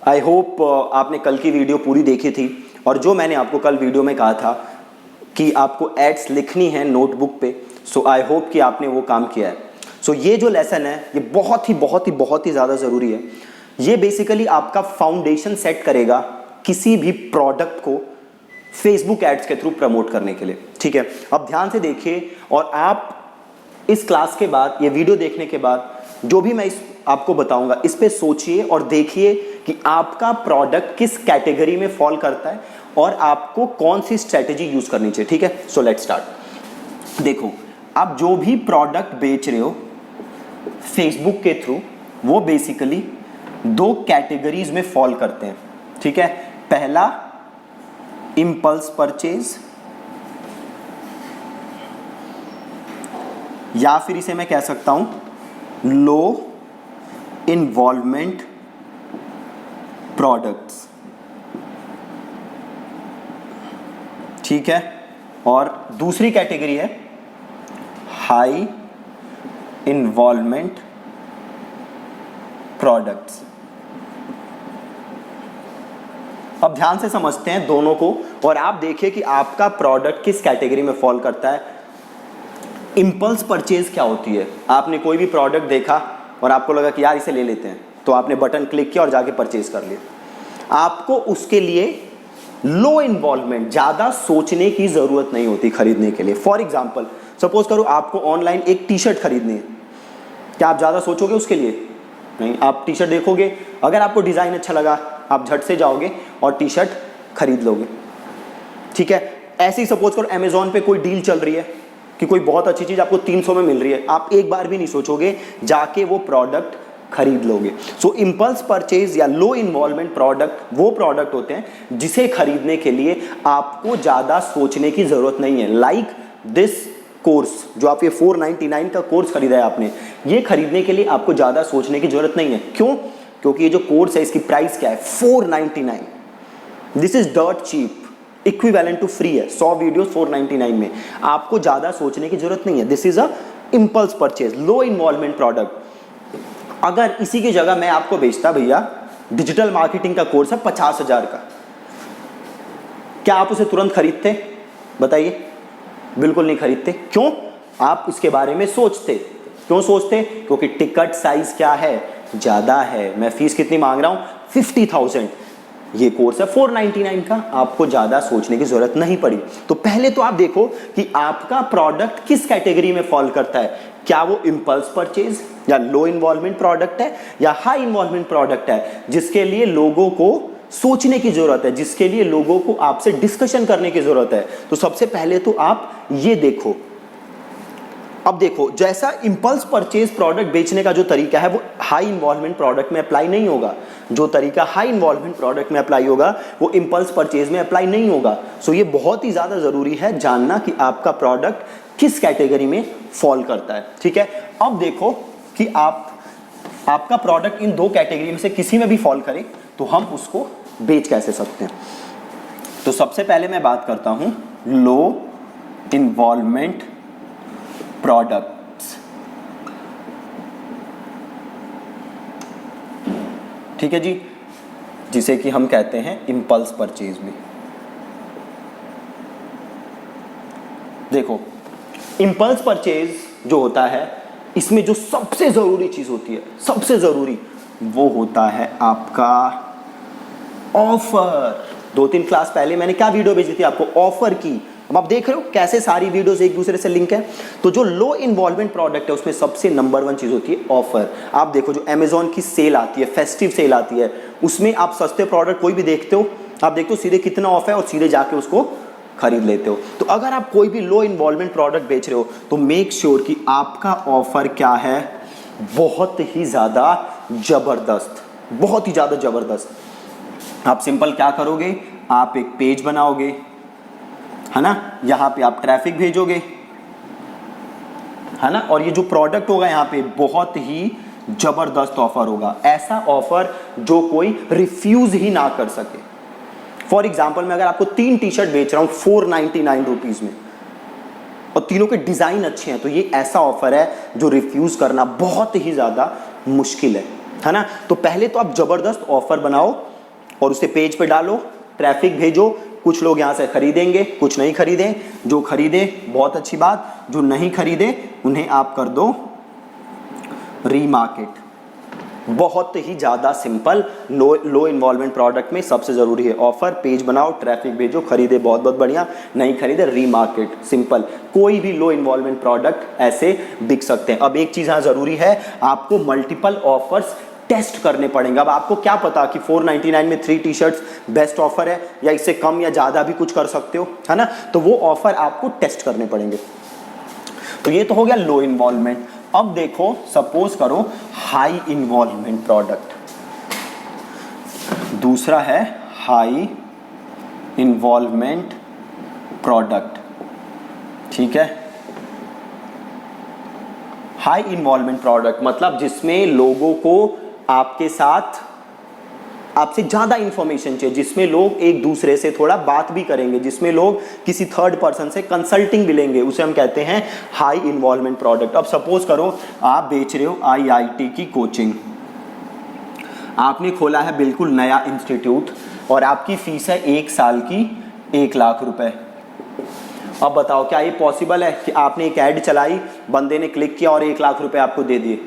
I hope आपने कल की वीडियो पूरी देखी थी, और जो मैंने आपको कल वीडियो में कहा था कि आपको एड्स लिखनी है नोटबुक पे, सो आई होप कि आपने वो काम किया है। सो ये जो लेसन है ये बहुत ही ज़्यादा ज़रूरी है। ये बेसिकली आपका फाउंडेशन सेट करेगा किसी भी प्रोडक्ट को फेसबुक एड्स के थ्रू प्रमोट करने के लिए। ठीक है, अब ध्यान से देखिए, और आप इस क्लास के बाद, ये वीडियो देखने के बाद, जो भी मैं आपको बताऊंगा इस पे सोचिए और देखिए कि आपका प्रोडक्ट किस कैटेगरी में फॉल करता है और आपको कौन सी स्ट्रेटेजी यूज करनी चाहिए। ठीक है, सो लेट्स स्टार्ट। देखो, आप जो भी प्रोडक्ट बेच रहे हो फेसबुक के थ्रू, वो बेसिकली दो कैटेगरीज में फॉल करते हैं। ठीक है, पहला इंपल्स परचेज, या फिर इसे मैं कह सकता हूं लो इन्वॉल्वमेंट प्रोडक्ट्स। ठीक है, और दूसरी कैटेगरी है हाई इन्वॉल्वमेंट प्रोडक्ट्स। अब ध्यान से समझते हैं दोनों को, और आप देखिए कि आपका प्रोडक्ट किस कैटेगरी में फॉल करता है। इंपल्स परचेज क्या होती है? आपने कोई भी प्रोडक्ट देखा और आपको लगा कि यार इसे ले लेते हैं, तो आपने बटन क्लिक किया और जाके परचेज कर लिया। आपको उसके लिए लो इन्वॉल्वमेंट, ज़्यादा सोचने की ज़रूरत नहीं होती खरीदने के लिए। फॉर एग्जाम्पल, सपोज करो आपको ऑनलाइन एक टी शर्ट खरीदनी है, क्या आप ज़्यादा सोचोगे उसके लिए? नहीं, आप टी शर्ट देखोगे, अगर आपको डिज़ाइन अच्छा लगा आप झट से जाओगे और टी शर्ट खरीद लोगे। ठीक है, ऐसे ही सपोज करो अमेजोन पे कोई डील चल रही है कि कोई बहुत अच्छी चीज़ आपको 300 में मिल रही है, आप एक बार भी नहीं सोचोगे, जाके वो प्रोडक्ट खरीद लोगे। सो इम्पल्स परचेज या लो इन्वॉल्वमेंट प्रोडक्ट वो प्रोडक्ट होते हैं जिसे खरीदने के लिए आपको ज़्यादा सोचने की ज़रूरत नहीं है। लाइक दिस कोर्स, जो आप ये 499 का कोर्स खरीदा है आपने, ये खरीदने के लिए आपको ज़्यादा सोचने की ज़रूरत नहीं है। क्यों? क्योंकि ये जो कोर्स है इसकी प्राइस क्या है? 499। दिस इज डॉट चीप, इक्विवेलेंट टू फ्री है। 100 वीडियोस 499 में, आपको ज़्यादा सोचने की ज़रूरत नहीं है। This is a impulse purchase, low involvement product. अगर इसी की जगह मैं आपको बेचता, भैया डिजिटल मार्केटिंग का कोर्स है 50,000 का, क्या आप उसे तुरंत खरीदते? बताइए। बिल्कुल नहीं खरीदते। क्यों? आप इसके बारे में सोचते। क्यों सोचते? क्योंकि टिकट साइज क्या है? ज़्यादा है। मैं फीस कितनी मांग रहा हूँ? 50,000। ये कोर्स है 499 का, आपको ज़्यादा सोचने की ज़रूरत नहीं पड़ी। तो पहले तो आप देखो कि आपका प्रोडक्ट किस कैटेगरी में फॉल करता है। क्या वो इम्पल्स परचेज या लो इन्वॉल्वमेंट प्रोडक्ट है, या हाई इन्वॉल्वमेंट प्रोडक्ट है जिसके लिए लोगों को सोचने की जरूरत है, जिसके लिए लोगों को आपसे डिस्कशन करने की जरूरत है। तो सबसे पहले तो आप ये देखो। अब देखो, जैसा इंपल्स परचेज प्रोडक्ट बेचने का जो तरीका है वो हाई इन्वॉल्वमेंट प्रोडक्ट में अप्लाई नहीं होगा। जो तरीका हाई इन्वॉल्वमेंट प्रोडक्ट में अप्लाई होगा वो इंपल्स परचेज में अप्लाई नहीं होगा। सो ये बहुत ही ज़्यादा ज़रूरी है जानना कि आपका प्रोडक्ट किस कैटेगरी में फॉल करता है। ठीक है, अब देखो कि आपका प्रोडक्ट इन दो कैटेगरी में से किसी में भी फॉल करे तो हम उसको बेच कैसे सकते हैं। तो सबसे पहले मैं बात करता हूं लो इन्वॉल्वमेंट प्रोडक्ट्स। ठीक है जी, जिसे कि हम कहते हैं इंपल्स परचेज भी। देखो, इंपल्स परचेज जो होता है इसमें जो सबसे जरूरी चीज होती है, सबसे जरूरी, वो होता है आपका ऑफर। 2-3 क्लास पहले मैंने क्या वीडियो भेजी थी आपको? ऑफर की। अब आप देख रहे हो कैसे सारी वीडियोस एक दूसरे से लिंक है। तो जो लो इन्वॉल्वमेंट प्रोडक्ट है उसमें सबसे नंबर 1 चीज होती है ऑफर। आप देखो, जो अमेजोन की सेल आती है, फेस्टिव सेल आती है, उसमें आप सस्ते प्रोडक्ट कोई भी देखते हो, आप देखते हो सीधे कितना ऑफ है और सीधे जाके उसको खरीद लेते हो। तो अगर आप कोई भी लो इन्वॉल्वमेंट प्रोडक्ट बेच रहे हो तो मेक श्योर कि आपका ऑफर क्या है? बहुत ही ज्यादा जबरदस्त, बहुत ही ज्यादा जबरदस्त। आप सिंपल क्या करोगे? आप एक पेज बनाओगे, है ना, यहां पे आप ट्रैफिक भेजोगे, है ना, और ये जो प्रोडक्ट होगा यहाँ पे बहुत ही जबरदस्त ऑफर होगा। ऐसा ऑफर जो कोई रिफ्यूज ही ना कर सके। फॉर एग्जाम्पल, मैं अगर आपको 3 टी शर्ट बेच रहा हूं 499 रुपीज में और तीनों के डिजाइन अच्छे हैं, तो ये ऐसा ऑफर है जो रिफ्यूज करना बहुत ही ज्यादा मुश्किल है ना। तो पहले तो आप जबरदस्त ऑफर बनाओ और उसे पेज पे डालो, ट्रैफिक भेजो, कुछ लोग यहाँ से खरीदेंगे, कुछ नहीं खरीदें, जो खरीदे बहुत अच्छी बात, जो नहीं खरीदे उन्हें आप कर दो रीमार्केट। बहुत ही ज़्यादा सिंपल, लो इन्वॉल्वमेंट प्रोडक्ट में सबसे ज़रूरी है ऑफर, पेज बनाओ, ट्रैफिक भेजो, खरीदे बहुत बहुत बढ़िया, नहीं खरीदे रीमार्केट, सिंपल। कोई भी लो इन्वॉल्वमेंट प्रोडक्ट ऐसे बिक सकते हैं। अब एक चीज़ यहाँ ज़रूरी है, आपको मल्टीपल ऑफर्स टेस्ट करने पड़ेंगे। अब आपको क्या पता कि 499 में 3 टी शर्ट्स बेस्ट ऑफर है, या इससे कम या ज़्यादा भी कुछ कर सकते हो, है ना। तो वो ऑफर आपको टेस्ट करने पड़ेंगे। तो ये तो हो गया लो इन्वॉल्वमेंट। अब देखो, सपोज करो हाई इन्वॉल्वमेंट प्रोडक्ट, दूसरा है हाई इन्वॉल्वमेंट प्रोडक्ट, ठीक है। हाई इन्वॉल्वमेंट प्रोडक्ट मतलब जिसमें लोगों को आपके साथ, आपसे ज़्यादा इंफॉर्मेशन चाहिए, जिसमें लोग एक दूसरे से थोड़ा बात भी करेंगे, जिसमें लोग किसी थर्ड पर्सन से कंसल्टिंग भी लेंगे, उसे हम कहते हैं हाई इन्वॉल्वमेंट प्रोडक्ट। अब सपोज करो आप बेच रहे हो IIT की कोचिंग, आपने खोला है बिल्कुल नया इंस्टीट्यूट और आपकी फीस है 1 साल की 1 लाख रुपए। अब बताओ क्या ये पॉसिबल है कि आपने एक ऐड चलाई, बंदे ने क्लिक किया और 1 लाख रुपए आपको दे दिए?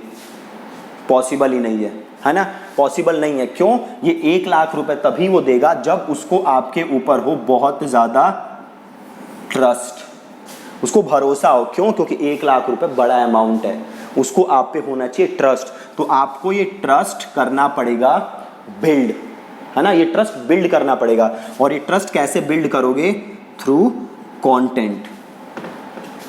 पॉसिबल ही नहीं है ना, पॉसिबल नहीं है। क्यों? ये 1 लाख रुपए तभी वो देगा जब उसको आपके ऊपर हो बहुत ज़्यादा ट्रस्ट, उसको भरोसा हो। क्यों? क्योंकि 1 लाख रुपए बड़ा अमाउंट है, उसको आप पे होना चाहिए ट्रस्ट। तो आपको ये ट्रस्ट करना पड़ेगा बिल्ड, है ना, ये ट्रस्ट बिल्ड करना पड़ेगा। और ये ट्रस्ट कैसे बिल्ड करोगे? थ्रू कंटेंट,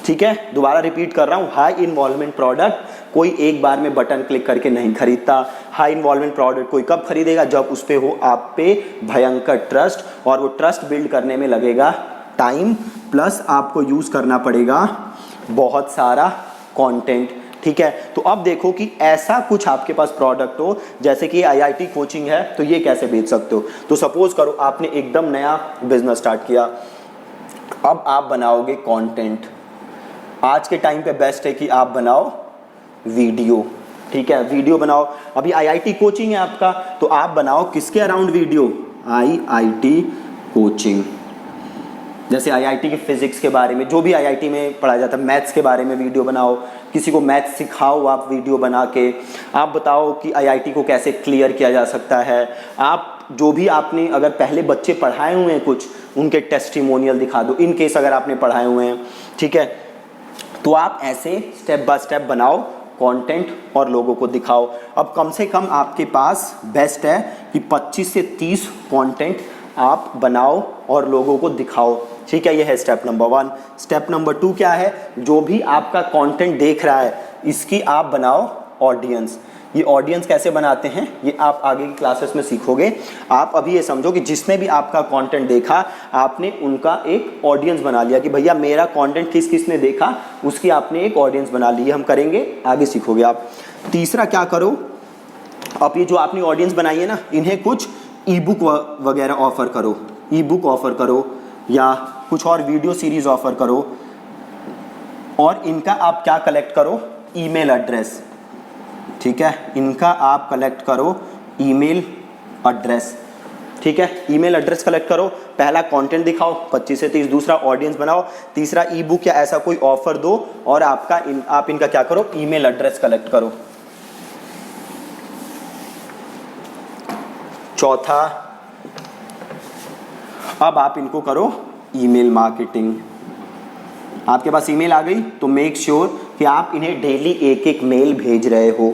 ठीक है। दोबारा रिपीट कर रहा हूं, हाई इन्वॉल्वमेंट प्रोडक्ट कोई एक बार में बटन क्लिक करके नहीं खरीदता। हाई इन्वॉल्वमेंट प्रोडक्ट कोई कब खरीदेगा? जब उस पे हो आप पे भयंकर ट्रस्ट, और वो ट्रस्ट बिल्ड करने में लगेगा टाइम, प्लस आपको यूज करना पड़ेगा बहुत सारा कंटेंट, ठीक है। तो अब देखो कि ऐसा कुछ आपके पास प्रोडक्ट हो, जैसे कि IIT कोचिंग है, तो ये कैसे बेच सकते हो? तो सपोज करो आपने एकदम नया बिजनेस स्टार्ट किया, अब आप बनाओगे कंटेंट। आज के टाइम पे बेस्ट है कि आप बनाओ वीडियो, ठीक है, वीडियो बनाओ। अभी IIT कोचिंग है आपका, तो आप बनाओ किसके अराउंड वीडियो? IIT coaching. जैसे IIT के फिजिक्स के बारे में, जो भी IIT में पढ़ाया जाता है, मैथ्स के बारे में वीडियो बनाओ, किसी को मैथ्स सिखाओ आप वीडियो बना के। आप बताओ कि IIT को कैसे क्लियर किया जा सकता है। आप जो भी आपने अगर पहले बच्चे पढ़ाए हुए हैं कुछ, उनके टेस्टिमोनियल दिखा दो, इन केस अगर आपने पढ़ाए हुए हैं, ठीक है। तो आप ऐसे स्टेप बाय स्टेप बनाओ कंटेंट और लोगों को दिखाओ। अब कम से कम आपके पास बेस्ट है कि 25 से 30 कंटेंट आप बनाओ और लोगों को दिखाओ, ठीक है। ये है स्टेप नंबर 1। स्टेप नंबर 2 क्या है? जो भी आपका कंटेंट देख रहा है, इसकी आप बनाओ ऑडियंस। ये ऑडियंस कैसे बनाते हैं ये आप आगे की क्लासेस में सीखोगे। आप अभी ये समझो कि जिसने भी आपका कंटेंट देखा, आपने उनका एक ऑडियंस बना लिया कि भैया मेरा कंटेंट किस किस ने देखा, उसकी आपने एक ऑडियंस बना ली। हम करेंगे, आगे सीखोगे आप। तीसरा क्या करो, अब ये जो आपने ऑडियंस बनाई है ना, इन्हें कुछ ई बुक वगैरह ऑफर करो, ई बुक ऑफर करो या कुछ और वीडियो सीरीज ऑफर करो। और इनका आप क्या कलेक्ट करो? ईमेल एड्रेस, ठीक है। इनका आप कलेक्ट करो ईमेल एड्रेस, ठीक है। ईमेल एड्रेस कलेक्ट करो, पहला कंटेंट दिखाओ 25 से 30, दूसरा ऑडियंस बनाओ, तीसरा ई बुक या ऐसा कोई ऑफर दो, और आप इनका क्या करो? ईमेल एड्रेस कलेक्ट करो। चौथा, अब आप इनको करो ईमेल मार्केटिंग। आपके पास ईमेल आ गई तो मेक श्योर कि आप इन्हें डेली एक एक मेल भेज रहे हो।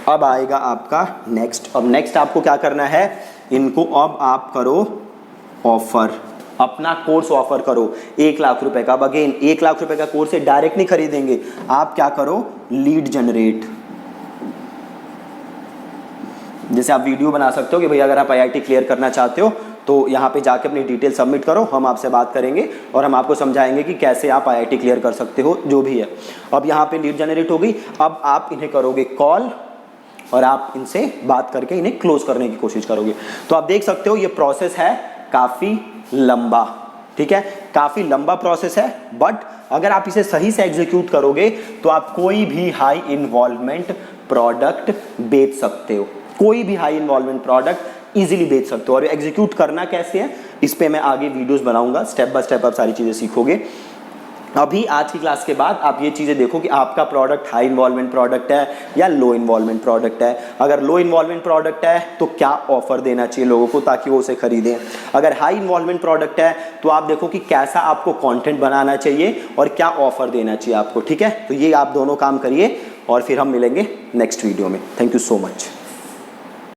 अब आएगा आपका नेक्स्ट। अब नेक्स्ट आपको क्या करना है? इनको अब आप करो ऑफर, अपना कोर्स ऑफर करो 1 लाख रुपए का। अब अगेन 1 लाख रुपए का कोर्स से डायरेक्ट नहीं खरीदेंगे, आप क्या करो? Lead generate. जैसे आप वीडियो बना सकते हो कि भैया अगर आप IIT क्लियर करना चाहते हो तो यहाँ पे जाके अपनी डिटेल सबमिट करो, हम आपसे बात करेंगे और हम आपको समझाएंगे कि कैसे आप IIT क्लियर कर सकते हो, जो भी है। अब यहाँ पे लीड जनरेट हो गई। अब आप इन्हें करोगे कॉल और आप इनसे बात करके इन्हें क्लोज करने की कोशिश करोगे। तो आप देख सकते हो ये प्रोसेस है काफ़ी लंबा, ठीक है, काफ़ी लंबा प्रोसेस है। बट अगर आप इसे सही से एग्जीक्यूट करोगे तो आप कोई भी हाई इन्वॉल्वमेंट प्रोडक्ट बेच सकते हो। कोई भी हाई इन्वॉल्वमेंट प्रोडक्ट इजीली बेच सकते हो। और एग्जीक्यूट करना कैसे है इस पे मैं आगे वीडियोस बनाऊंगा, स्टेप बाय स्टेप आप सारी चीज़ें सीखोगे। अभी आज की क्लास के बाद आप ये चीज़ें देखो कि आपका प्रोडक्ट हाई इन्वॉल्वमेंट प्रोडक्ट है या लो इन्वॉल्वमेंट प्रोडक्ट है। अगर लो इन्वॉल्वमेंट प्रोडक्ट है तो क्या ऑफर देना चाहिए लोगों को ताकि वो उसे खरीदें। अगर हाई इन्वॉल्वमेंट प्रोडक्ट है तो आप देखो कि कैसा आपको कंटेंट बनाना चाहिए और क्या ऑफर देना चाहिए आपको। ठीक है, तो ये आप दोनों काम करिए और फिर हम मिलेंगे नेक्स्ट वीडियो में। Thank you so much.